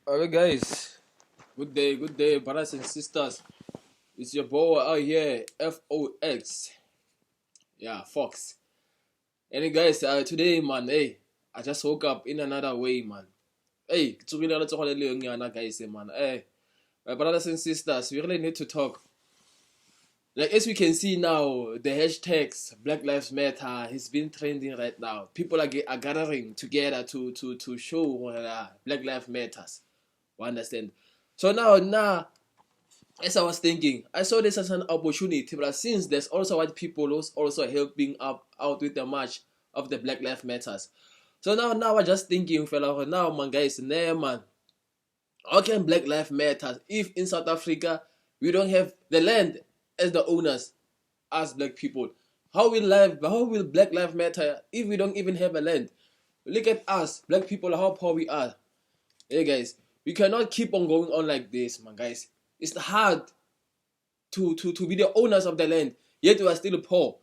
Alright, guys. Good day, brothers and sisters. It's your boy out here, FOX. Yeah, Fox. And guys, today, man, hey, I just woke up in another way, man. Hey, guys, man. Hey, my brothers and sisters, we really need to talk. Like as we can see now, the hashtags Black Lives Matter has been trending right now. People are gathering together to show Black Lives Matters. You understand? So now, as I was thinking, I saw this as an opportunity, but since there's also white people who's also helping out with the march of the Black Lives Matters. So now I'm just thinking, fella, now man guys, nah man, how can Black Lives Matter if in South Africa we don't have the land as the owners as black people? How will Black Lives Matter if we don't even have a land? Look at us, black people, how poor we are. Hey guys, we cannot keep on going on like this, man guys. It's hard to be the owners of the land, yet we are still poor.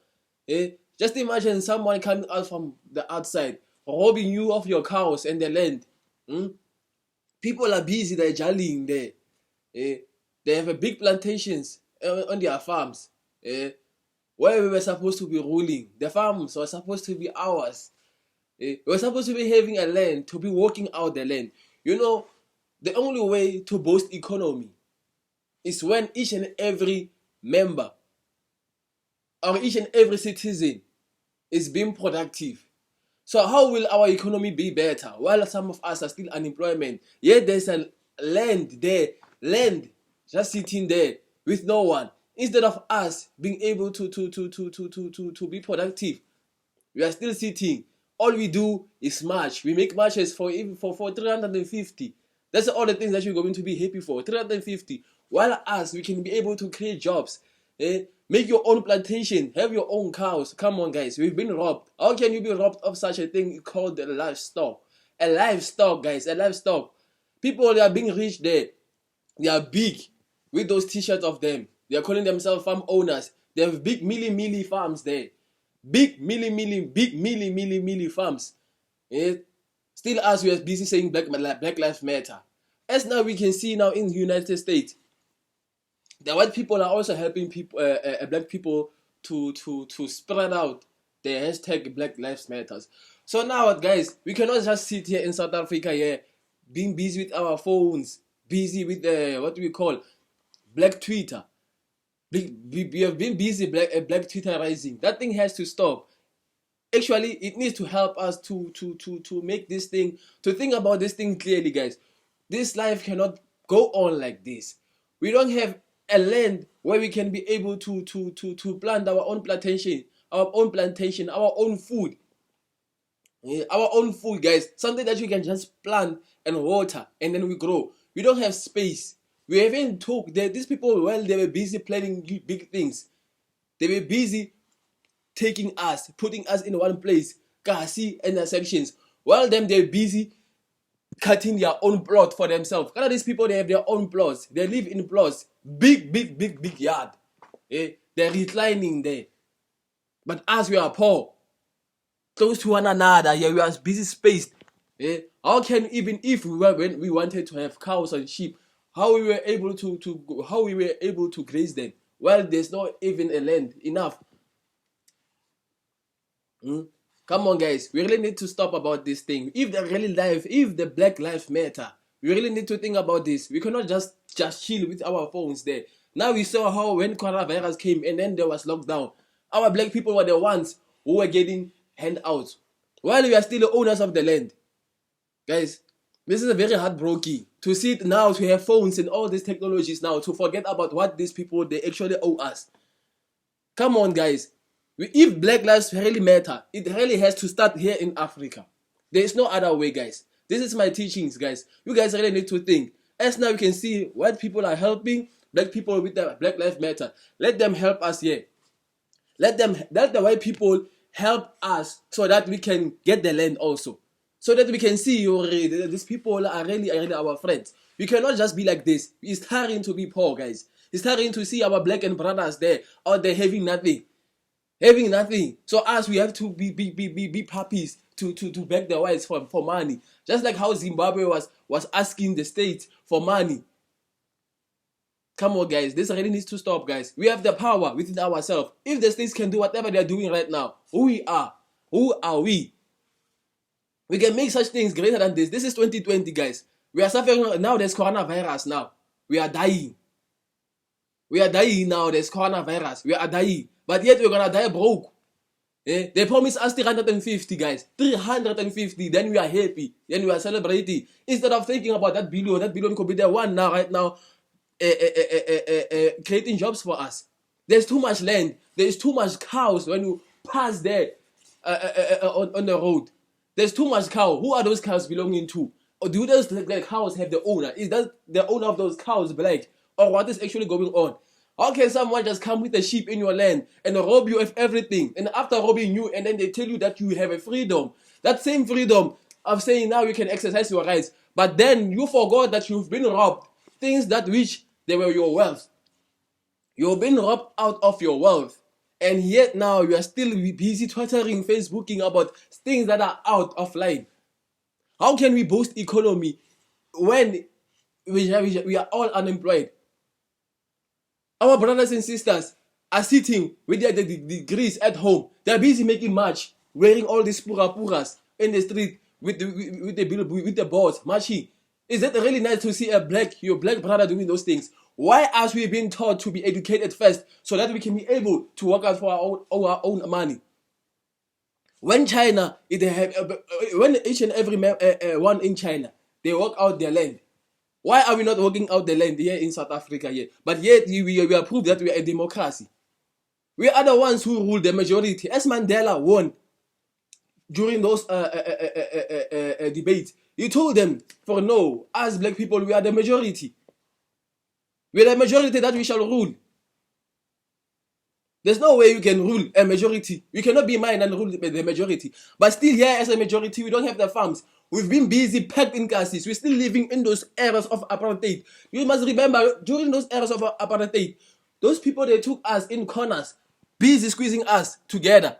Eh? Just imagine someone coming out from the outside, robbing you of your cows and the land. Hmm? People are busy, they're jollying there. Eh? They have a big plantations on their farms. Eh? Where we were supposed to be ruling. The farms were supposed to be ours. We were supposed to be having a land, to be working out the land. You know, the only way to boost economy is when each and every member or each and every citizen is being productive. So how will our economy be better while some of us are still unemployment? Yet there's a land there, land just sitting there with no one. Instead of us being able to be productive, we are still sitting. All we do is march. We make marches for 350. That's all the things that you're going to be happy for. 350. While us, we can be able to create jobs. Make your own plantation. Have your own cows. Come on, guys. We've been robbed. How can you be robbed of such a thing called a livestock? A livestock, guys. A livestock. People, they are being rich there. They are big with those t-shirts of them. They are calling themselves farm owners. They have big milli farms there. Big milli farms. Still us, we are busy saying Black Lives Matter. As now we can see now in the United States, the white people are also helping people, black people to spread out the hashtag Black Lives Matters. So now, guys, we cannot just sit here in South Africa here, being busy with our phones, busy with what do we call Black Twitter. We have been busy Black Twitterizing. That thing has to stop. Actually, it needs to help us to make this thing, to think about this thing clearly, guys. This life cannot go on like this. We don't have a land where we can be able to plant our own plantation, our own food. Our own food, guys. Something that you can just plant and water and then we grow. We don't have space. We even took that these people, while they were busy planning big things, they were busy taking us, putting us in one place, Kasi and the sections. While they're busy cutting their own plot for themselves. These people, they have their own plots. They live in plots. Big yard. They're reclining there. But as we are poor, close to one another, we are busy spaced. How can, even if when we wanted to have cows and sheep, how we were able to graze them? Well, there's not even a land enough. Come on, guys, we really need to stop about this thing. If the Black Lives Matter, we really need to think about this. We cannot just chill with our phones there. Now we saw how when coronavirus came and then there was lockdown, our black people were the ones who were getting handouts while we are still the owners of the land. Guys, this is a very heartbreaking to see it now, to have phones and all these technologies now, to forget about what these people, they actually owe us. Come on, guys. If Black Lives really matter, it really has to start here in Africa. There is no other way, guys. This is my teachings, guys. You guys really need to think. As now you can see, white people are helping black people with the Black Lives Matter. Let them help us here. Let the white people help us so that we can get the land also. So that we can see these people are really our friends. We cannot just be like this. It's tiring to be poor, guys. It's tiring to see our black and brothers there out there having nothing. having nothing. So us, we have to be puppies to beg the whites for money. Just like how Zimbabwe was asking the states for money. Come on, guys. This really needs to stop, guys. We have the power within ourselves. If the states can do whatever they're doing right now, who are we? We can make such things greater than this. This is 2020, guys. We are suffering now. There's coronavirus now. We are dying. We are dying now. There's coronavirus. We are dying. But yet we're gonna die broke. They promise us 350, guys. 350. Then we are happy. Then we are celebrating. Instead of thinking about that billion could be the one now, right now, creating jobs for us. There's too much land. There's too much cows when you pass there on the road. There's too much cow. Who are those cows belonging to? Or do those cows have the owner? Is that the owner of those cows black? Or what is actually going on? How can someone just come with a sheep in your land and rob you of everything? And after robbing you, and then they tell you that you have a freedom. That same freedom of saying now you can exercise your rights. But then you forgot that you've been robbed. Things that which they were your wealth. You've been robbed out of your wealth. And yet now you are still busy twittering, Facebooking about things that are out of line. How can we boost economy when we are all unemployed? Our brothers and sisters are sitting with their degrees at home. They're busy making march, wearing all these puras in the street with the boards, marching. Is it really nice to see your black brother doing those things? Why are we being taught to be educated first so that we can be able to work out for our own money? When China, when each and every one in China, they work out their land. Why are we not working out the land here in South Africa yet? But yet we are proved that we are a democracy. We are the ones who rule the majority. As Mandela won during those debates, he told them, for no, as black people, we are the majority. We are the majority that we shall rule. There's no way you can rule a majority. You cannot be mine and rule the majority. But still here as a majority, we don't have the farms. We've been busy packed in castles. We're still living in those eras of apartheid. You must remember, during those eras of apartheid, those people, they took us in corners, busy squeezing us together,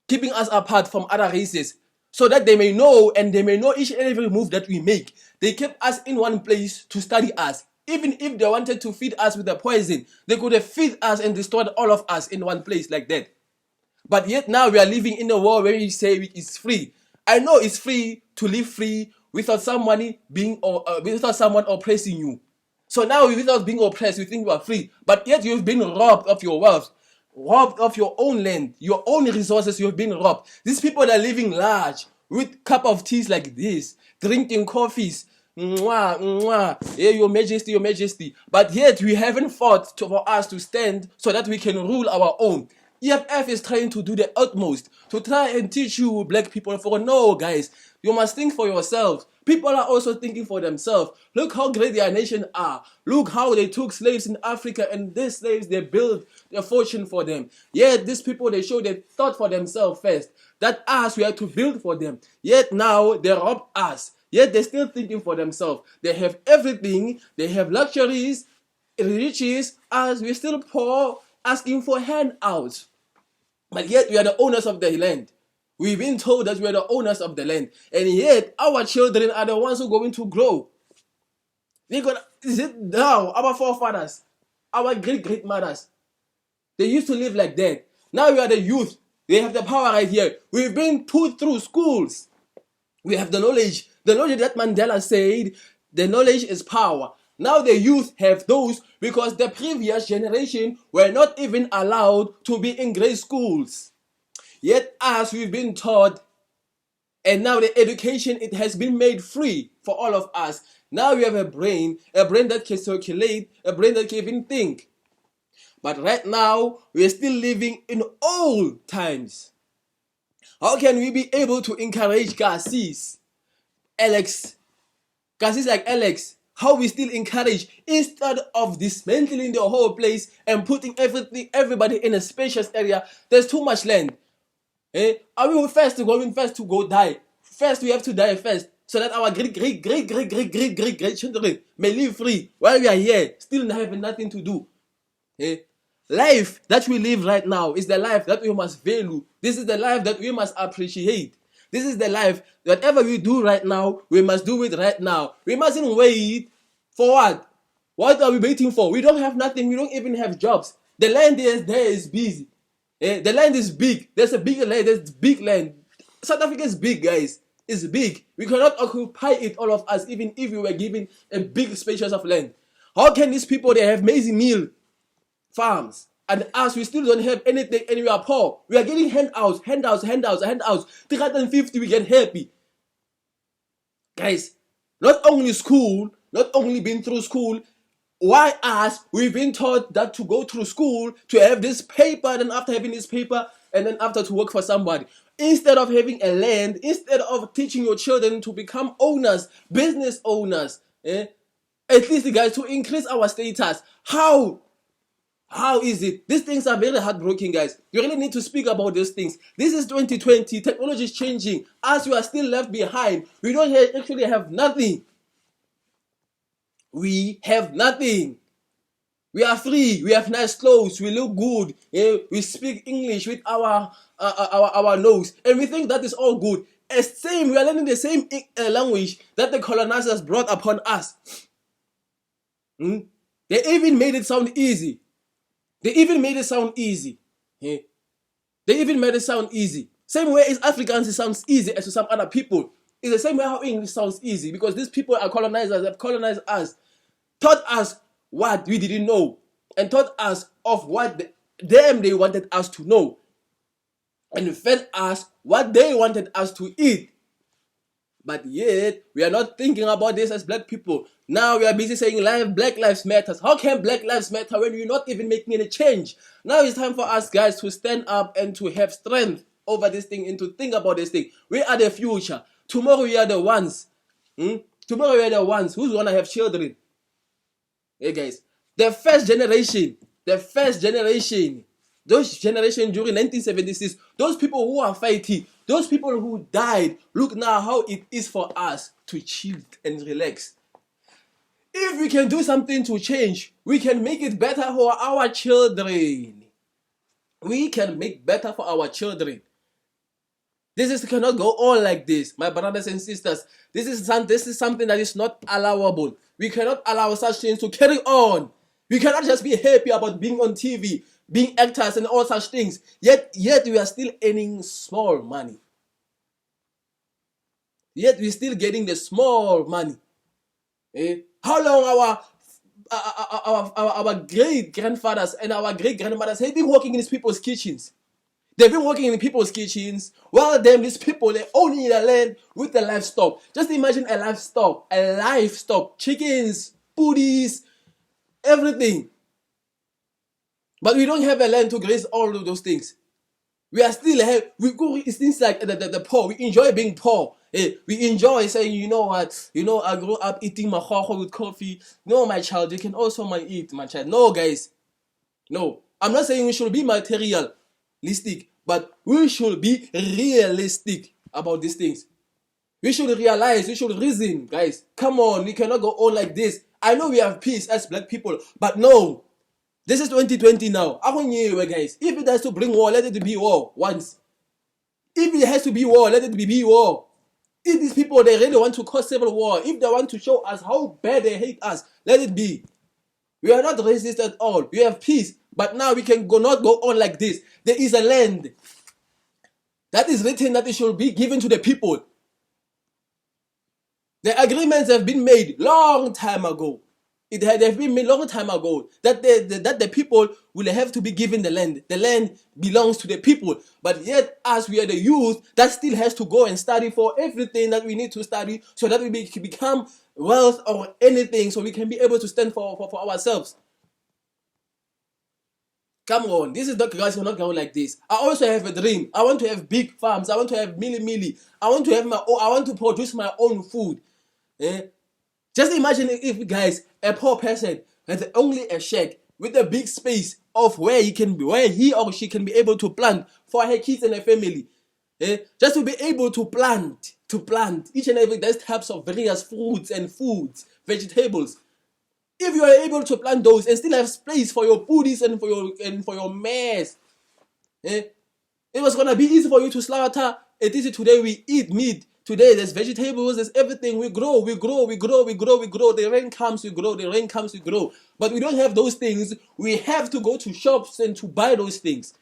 keeping us apart from other races, so that they may know each and every move that we make. They kept us in one place to study us. Even if they wanted to feed us with the poison, they could have fed us and destroyed all of us in one place like that. But yet now we are living in a world where we say it's free. I know it's free to live free without someone oppressing you. So now without being oppressed, you think you are free. But yet you've been robbed of your wealth, robbed of your own land, your own resources. You've been robbed. These people are living large with cup of teas like this, drinking coffees. Mwah, mwah. Yeah, your majesty, your majesty. But yet we haven't fought for us to stand so that we can rule our own. EFF is trying to do the utmost to try and teach you black people for no, guys. You must think for yourselves. People are also thinking for themselves. Look how great their nation are. Look how they took slaves in Africa, and these slaves, they built their fortune for them. Yet these people, they show they thought for themselves first. That us, we have to build for them. Yet now they rob us. Yet they're still thinking for themselves. They have everything. They have luxuries, riches. As we're still poor, asking for handouts. But yet we are the owners of the land. We've been told that we are the owners of the land. And yet our children are the ones who are going to grow. Is it now? Our forefathers, our great-great-mothers, they used to live like that. Now we are the youth. They have the power right here. We've been put through schools. We have the knowledge. The knowledge that Mandela said, the knowledge is power. Now the youth have those because the previous generation were not even allowed to be in grade schools. Yet us, we've been taught, and now the education, it has been made free for all of us. Now we have a brain that can circulate, a brain that can even think. But right now, we're still living in old times. How can we be able to encourage Cassis like Alex? How we still encourage instead of dismantling the whole place and putting everybody in a spacious area? There's too much land. Are we going first to go die? First, we have to die first, so that our great children may live free while we are here, still having nothing to do. life that we live right now is the life that we must value. This is the life that we must appreciate. This is the life, whatever we do right now, we must do it right now. We mustn't wait for what? What are we waiting for? We don't have nothing. We don't even have jobs. The land there is busy. The land is big. There's a big land. There's big land. South Africa is big, guys. It's big. We cannot occupy it, all of us, even if we were given a big spaces of land. How can these people, they have maize meal farms, and us, we still don't have anything, and we are poor? We are getting handouts. 350, we get happy. Guys, not only school, not only been through school, why us? We've been taught that to go through school, to have this paper, and then after having this paper, and then after to work for somebody. Instead of having a land, instead of teaching your children to become owners, business owners, at least, guys, to increase our status. How is it? These things are very heartbreaking, guys. You really need to speak about these things. This is 2020. Technology is changing. Us, we are still left behind. We don't actually have nothing. We have nothing. We are free. We have nice clothes. We look good. We speak English with our nose, and we think that is all good. We are learning the same language that the colonizers brought upon us. They even made it sound easy. They even made it sound easy. Same way as Afrikaans, it sounds easy as to some other people. It's the same way how English sounds easy, because these people are colonizers, have colonized us, taught us what we didn't know, and taught us of what they wanted us to know, and fed us what they wanted us to eat. But yet, we are not thinking about this as black people. Now we are busy saying Black Lives Matter. How can Black Lives Matter when you're not even making any change? Now it's time for us, guys, to stand up and to have strength over this thing and to think about this thing. We are the future. Tomorrow we are the ones. Tomorrow we are the ones who's gonna have children. Hey, guys, the first generation, those generation during 1976, those people who are fighting, those people who died, look now how it is for us to chill and relax. If we can do something to change, we can make it better for our children. We can make better for our children. This cannot go on like this, my brothers and sisters. This is something that is not allowable. We cannot allow such things to carry on. We cannot just be happy about being on TV, being actors and all such things. Yet we are still earning small money. Yet we're still getting the small money. How long our great grandfathers and our great grandmothers have been working in these people's kitchens? They've been working in people's kitchens. Well, these people, they only the land with the livestock. Just imagine a livestock, chickens, booties, everything. But we don't have a land to graze all of those things. We are still it's things like the poor. We enjoy being poor. We enjoy saying, you know what? I grew up eating makhokho with coffee. No, my child, you can also eat, my child. No, guys. No. I'm not saying we should be materialistic, but we should be realistic about these things. We should realize, we should reason, guys. Come on, we cannot go on like this. I know we have peace as black people, but no. This is 2020 now. Guys, if it has to bring war, let it be war once. If it has to be war, let it be war. If these people, they really want to cause civil war, if they want to show us how bad they hate us, let it be. We are not racist at all. We have peace. But now we can not go on like this. There is a land that is written that it should be given to the people. The agreements have been made long time ago. It had been made long time ago that the people will have to be given the land. The land belongs to the people. But yet, as we are the youth, that still has to go and study for everything that we need to study so that we become wealth or anything, so we can be able to stand for ourselves. Come on, this is not, guys, we're not going like this. I also have a dream. I want to have big farms. I want to have milli. I want to have I want to produce my own food. Just imagine if, guys, a poor person has only a shack with a big space of where he or she can be able to plant for her kids and her family. Just to be able to plant each and every types of various fruits and foods, vegetables. If you are able to plant those and still have space for your booties and for your mares, eh, it was gonna be easy for you to slaughter. It is today we eat meat. Today there's vegetables, there's everything. We grow, we grow, we grow, we grow, we grow. The rain comes, we grow. The rain comes, we grow. But we don't have those things. We have to go to shops and to buy those things.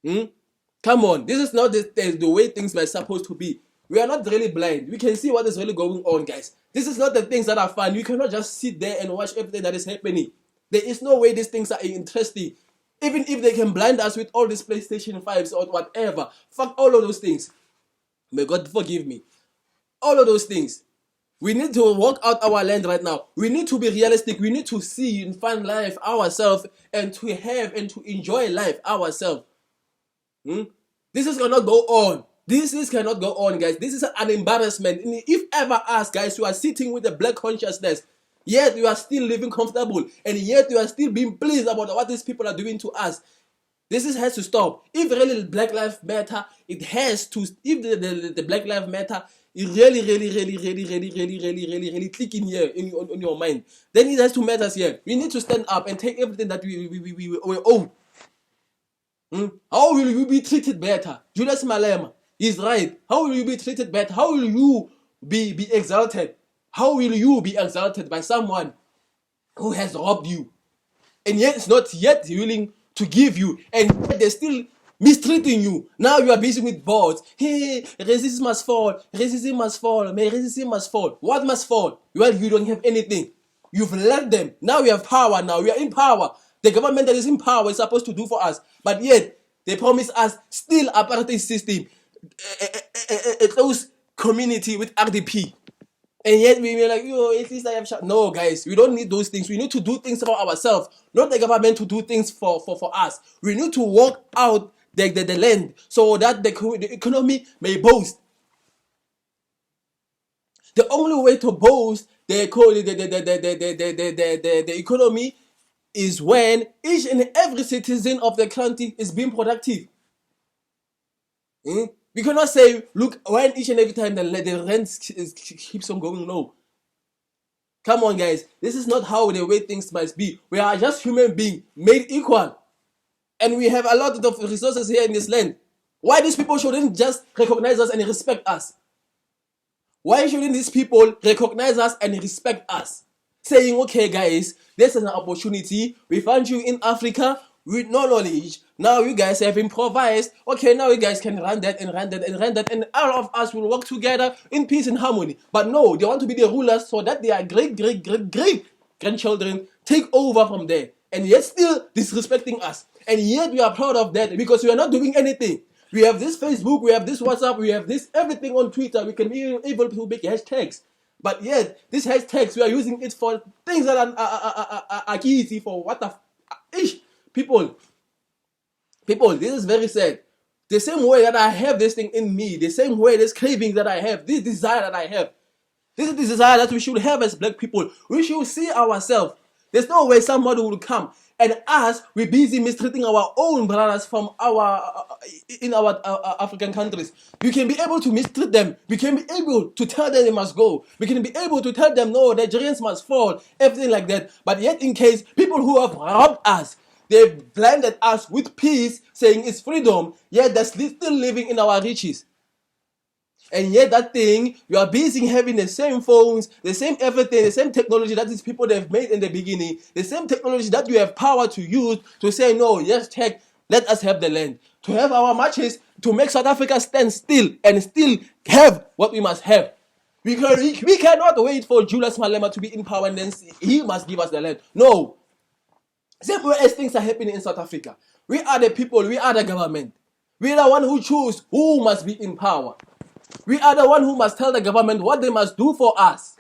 Come on, this is not the way things were supposed to be. We are not really blind. We can see what is really going on, guys. This is not the things that are fun. You cannot just sit there and watch everything that is happening. There is no way these things are interesting. Even if they can blind us with all these PlayStation 5s or whatever. Fuck all of those things. May God forgive me. All of those things. We need to walk out our land right now. We need to be realistic. We need to see and find life ourselves and to have and to enjoy life ourselves. This is cannot go on. This cannot go on, guys. This is an embarrassment. If ever us, guys, you are sitting with a black consciousness, yet you are still living comfortable, and yet you are still being pleased about what these people are doing to us. This has to stop. If really Black Lives Matter, it has to. If the Black Lives Matter, it really click in here on your mind, then it has to matter here. We need to stand up and take everything that we own. How will you be treated better? Julius Malema is right. How will you be treated better? How will you be exalted? How will you be exalted by someone who has robbed you and yet is not yet willing to give you, and they're still mistreating you? Now you are busy with boards. Hey, racism must fall. Racism must fall. May racism must fall. What must fall? Well, you don't have anything. You've left them. Now we have power. Now we are in power. The government that is in power is supposed to do for us, but yet they promise us still apartheid system, a close community with RDP, and yet we were like, yo, at least I have shot. No, guys, we don't need those things. We need to do things for ourselves, not the government to do things for us. We need to walk out the land so that the economy may boast. The only way to boast the economy is when each and every citizen of the country is being productive. We cannot say, look, when each and every time the rent keeps on going low. Come on, guys. This is not how the way things must be. We are just human beings made equal. And we have a lot of resources here in this land. Why these people shouldn't just recognize us and respect us? Why shouldn't these people recognize us and respect us? Saying, okay, guys, this is an opportunity. We found you in Africa with no knowledge. Now you guys have improvised. Okay, now you guys can run that and run that and run that, and all of us will work together in peace and harmony. But no, they want to be the rulers so that their great grandchildren take over from there, and yet still disrespecting us. And yet we are proud of that because we are not doing anything. We have this Facebook, we have this WhatsApp, we have this everything on Twitter. We can be able to make hashtags. But yet, these hashtags, we are using it for things that are easy for what the people, this is very sad. The same way that I have this thing in me, the same way this craving that I have, this desire that I have, this is the desire that we should have as black people. We should see ourselves. There's no way somebody will come and us, we're busy mistreating our own brothers from in our African countries. We can be able to mistreat them. We can be able to tell them they must go. We can be able to tell them, no, Nigerians must fall, everything like that. But yet in case, people who have robbed us, they've blinded us with peace, saying it's freedom, yet they're still living in our riches. And yet that thing, you are busy having the same phones, the same everything, the same technology that these people they've made in the beginning, the same technology that you have power to use to say, no, yes, tech, let us have the land. To have our matches, to make South Africa stand still and still have what we must have. We cannot wait for Julius Malema to be in power and then he must give us the land. No. Same way as things are happening in South Africa. We are the people, we are the government. We are the one who choose who must be in power. We are the one who must tell the government what they must do for us.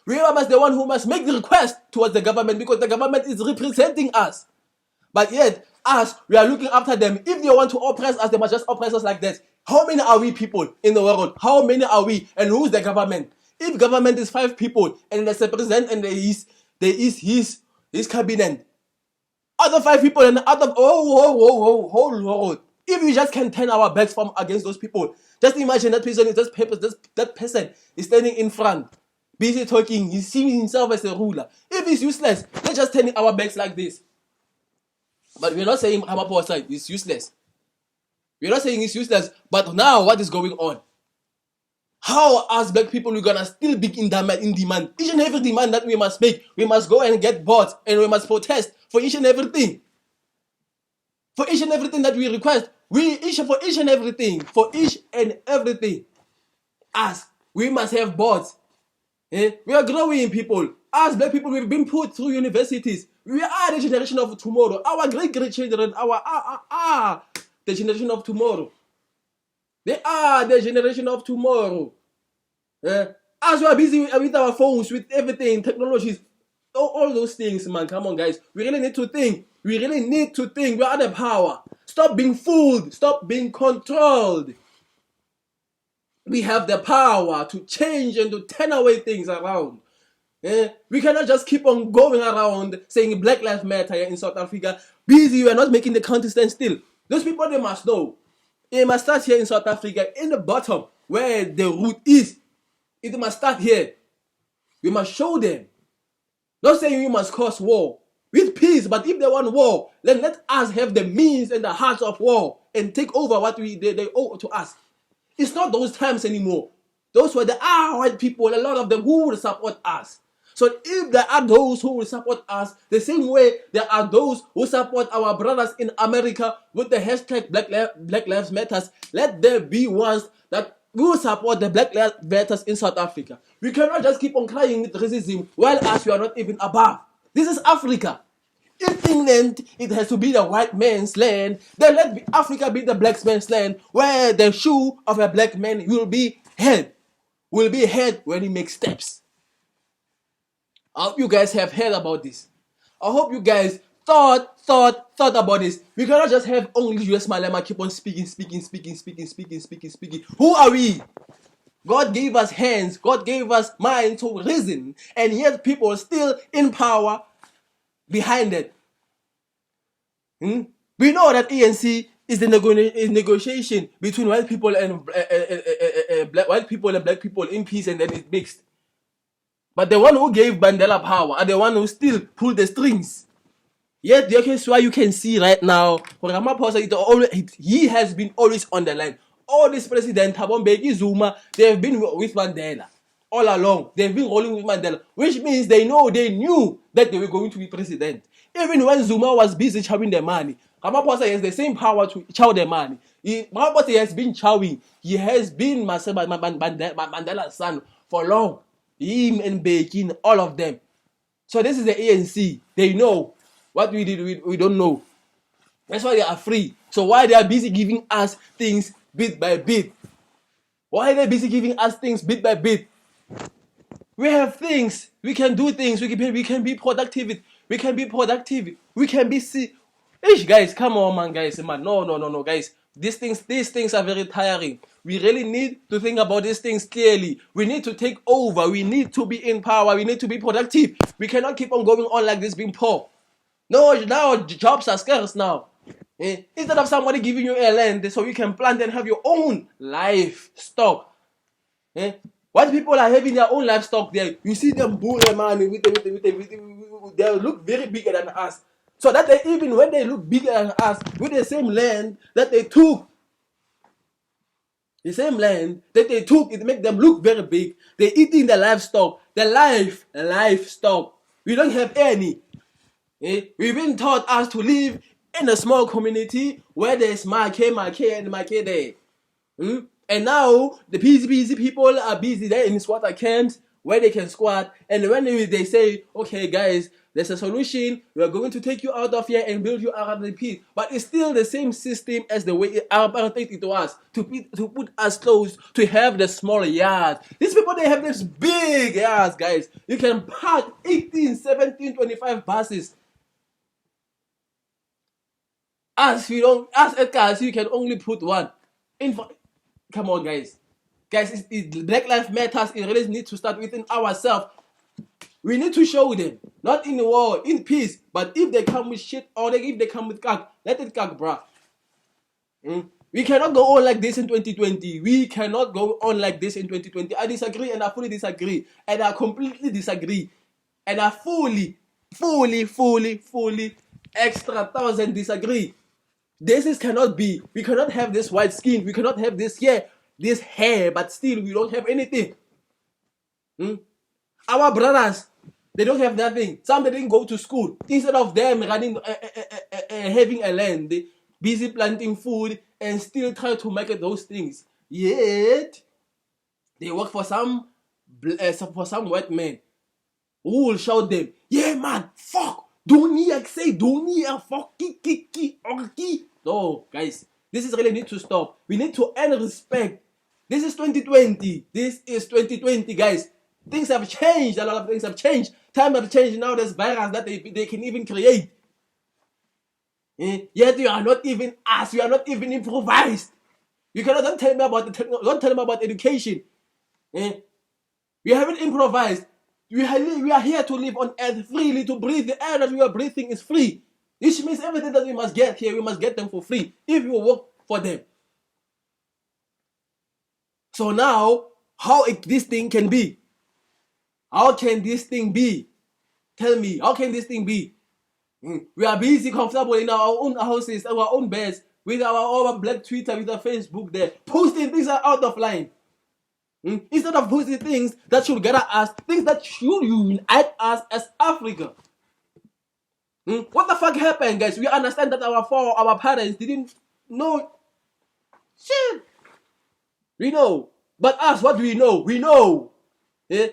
We are the one who must make the request towards the government because the government is representing us. But yet, us, we are looking after them. If they want to oppress us, they must just oppress us like that. How many are we people in the world? How many are we? And who's the government? If government is 5 people and there's a president and there is his cabinet, other 5 people and other whole world. If we just can turn our backs from against those people, just imagine that person is that person is standing in front, busy talking. He's seeing himself as a ruler. If he's useless, let's just turn our backs like this. But we're not saying Ramaphosa is useless. We're not saying he's useless. But now what is going on? How as black people we're gonna still be in demand? Each and every demand that we must make, we must go and get bought and we must protest for each and everything. For each and everything that we request, for each and everything, us, we must have boards. We are growing people. As black people, we've been put through universities. We are the generation of tomorrow. Our great children, the generation of tomorrow. They are the generation of tomorrow. As we are busy with our phones, with everything, technologies, all those things, man. Come on, guys. We really need to think. We are the power. Stop being fooled. Stop being controlled. We have the power to change and to turn away things around. We cannot just keep on going around saying Black Lives Matter in South Africa. Busy, we are not making the country stand still. Those people, they must know. It must start here in South Africa, in the bottom, where the root is. It must start here. We must show them. Not saying we must cause war. With peace, but if they want war, then let us have the means and the hearts of war and take over what they owe to us. It's not those times anymore. Those were the white people, a lot of them who will support us. So if there are those who will support us, the same way there are those who support our brothers in America with the hashtag Black Lives Matters, let there be ones that will support the Black Lives Matters in South Africa. We cannot just keep on crying with racism while us we are not even above. This is Africa. If England, it has to be the white man's land, then let Africa be the black man's land, where the shoe of a black man will be head when he makes steps. I hope you guys have heard about this. I hope you guys thought about this. We cannot just have only US Malema keep on speaking. Who are we? God gave us hands, God gave us mind to reason, and yet people are still in power behind it. We know that ANC is the negotiation between white people and black people in peace, and then it mixed. But the one who gave Mandela power are the one who still pulled the strings. Yet that's why you can see right now, Ramaphosa, he has been always on the line. All these presidents, Thabo Mbeki, Zuma, they have been with Mandela all along. They've been rolling with Mandela, which means they knew that they were going to be president. Even when Zuma was busy chowing their money, Ramaphosa has the same power to chow their money. Ramaphosa has been chowing. He has been Mandela's son for long. Him and Mbeki, all of them. So this is the ANC. They know what we did. We don't know. That's why they are free. So why they are busy giving us things bit by bit? Why are they busy giving us things bit by bit? We have things. We can do things. We can be productive. We can be productive. We can be guys, come on, man, guys, man. No, guys. These things are very tiring. We really need to think about these things clearly. We need to take over. We need to be in power. We need to be productive. We cannot keep on going on like this, being poor. No, now jobs are scarce now. Instead of somebody giving you a land so you can plant and have your own livestock. White people are having their own livestock there. You see them bully man they look very bigger than us. So that even when they look bigger than us, with the same land that they took, it makes them look very big. They're eating the livestock, livestock. We don't have any. We've been taught us to live in a small community where there's Make there. And now the busy people are busy there in squatter camps where they can squat. And when they say, okay, guys, there's a solution, we are going to take you out of here and build you out of peace. But it's still the same system as the way apartheid it was, to put us close, to have the small yards. These people, they have this big yards, guys. You can park 18, 17, 25 buses. As cars, you can only put one. Come on, guys. Guys, Black Lives Matters. It really needs to start within ourselves. We need to show them, not in the war, in peace. But if they come with shit or if they come with cock, let it cock, bruh. We cannot go on like this in 2020. We cannot go on like this in 2020. I disagree, and I fully disagree, and I completely disagree, and I fully, extra thousand disagree. Cannot be. We cannot have this white skin. We cannot have this hair, but still we don't have anything. Our brothers, they don't have nothing. Some they didn't go to school. Instead of them running, having a land, they busy planting food and still try to market those things. Yet they work for some white man who will shout them, yeah man, fuck, don't need say, don't need a fuck, ki. No, guys, this is really need to stop. We need to earn respect. This is 2020. This is 2020, guys. Things have changed. A lot of things have changed. Time have changed. Now there's virus that they can even create. Yet you are not even us. You are not even improvised. You cannot don't tell me about don't tell me about education. We haven't improvised. We are here to live on earth freely, to breathe. The air that we are breathing is free. Which means everything that we must get here, we must get them for free if we work for them. So now, how this thing can be? How can this thing be? Tell me, how can this thing be? We are busy, comfortable in our own houses, our own beds, with our black Twitter, with our Facebook there, posting things are out of line. Instead of posting things that should gather us, things that should unite us as Africa. What the fuck happened, guys? We understand that our parents didn't know shit. We know. But us, what do we know? We know.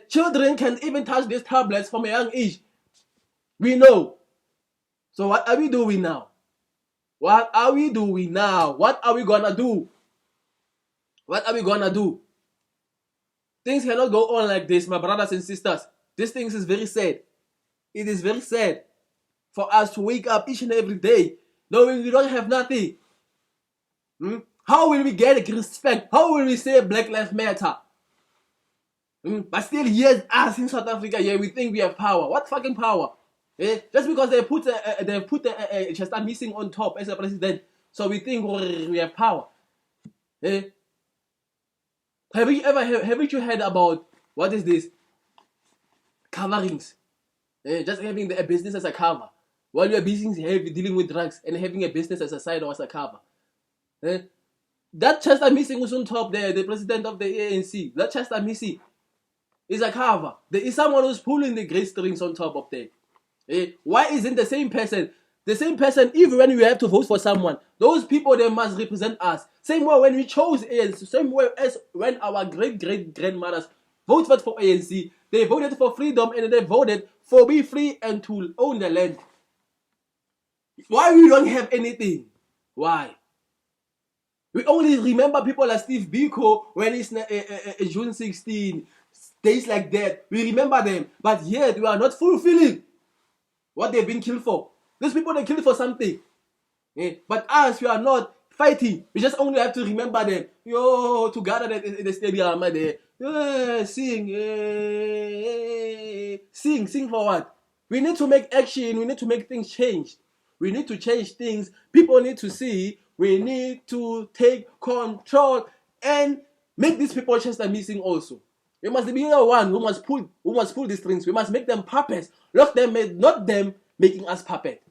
Children can even touch these tablets from a young age. We know. So what are we doing now? What are we doing now? What are we gonna do? What are we gonna do? Things cannot go on like this, my brothers and sisters. This thing is very sad. It is very sad for us to wake up each and every day knowing we don't have nothing. How will we get respect? How will we say Black Lives Matter? But still, yes, us in South Africa, yeah, we think we have power. What fucking power? Just because they put Chester Missing on top as a president, so we think we have power. Have you heard about what is this? Coverings. Just having a business as a cover. While you are busy dealing with drugs and having a business as a side or as a cover. That Chester Missing was on top there, the president of the ANC. That Chester Missing is a cover. There is someone who's pulling the grey strings on top of there. Why isn't the same person, even when we have to vote for someone, those people, they must represent us. Same way when we chose ANC, same way as when our great-grandmothers voted for ANC, they voted for freedom and they voted for be free and to own the land. Why we don't have anything? Why? We only remember people like Steve Biko when it's June 16, days like that. We remember them, but yet we are not fulfilling what they've been killed for. These people, they killed for something. But us, we are not fighting. We just only have to remember them. Yo, to gather in the stadium there. Sing for what? We need to make action. We need to make things change. We need to change things. People need to see. We need to take control and make these people Chester Missing also. We must be the one who must pull the strings. We must make them puppets. Not them making us puppet.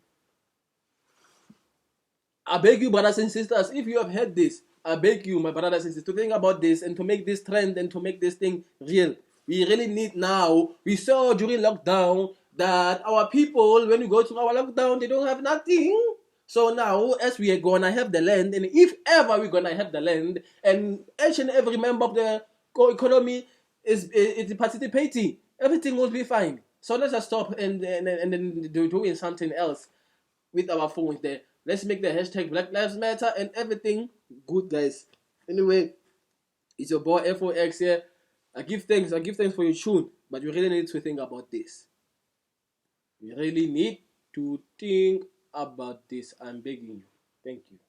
I beg you, brothers and sisters, if you have heard this, I beg you, my brothers and sisters, to think about this and to make this trend and to make this thing real. We really need now. We saw during lockdown that our people, when we go to our lockdown, they don't have nothing. So now, as we are gonna have the land, and if ever we're gonna have the land, and each and every member of the economy is participating, everything will be fine. So let's just stop and then doing something else with our phones there. Let's make the hashtag Black Lives Matter and everything good, guys. Anyway, it's your boy FOX here. I give thanks for your tune, but you really need to think about this. You really need to think about this. I'm begging you. Thank you.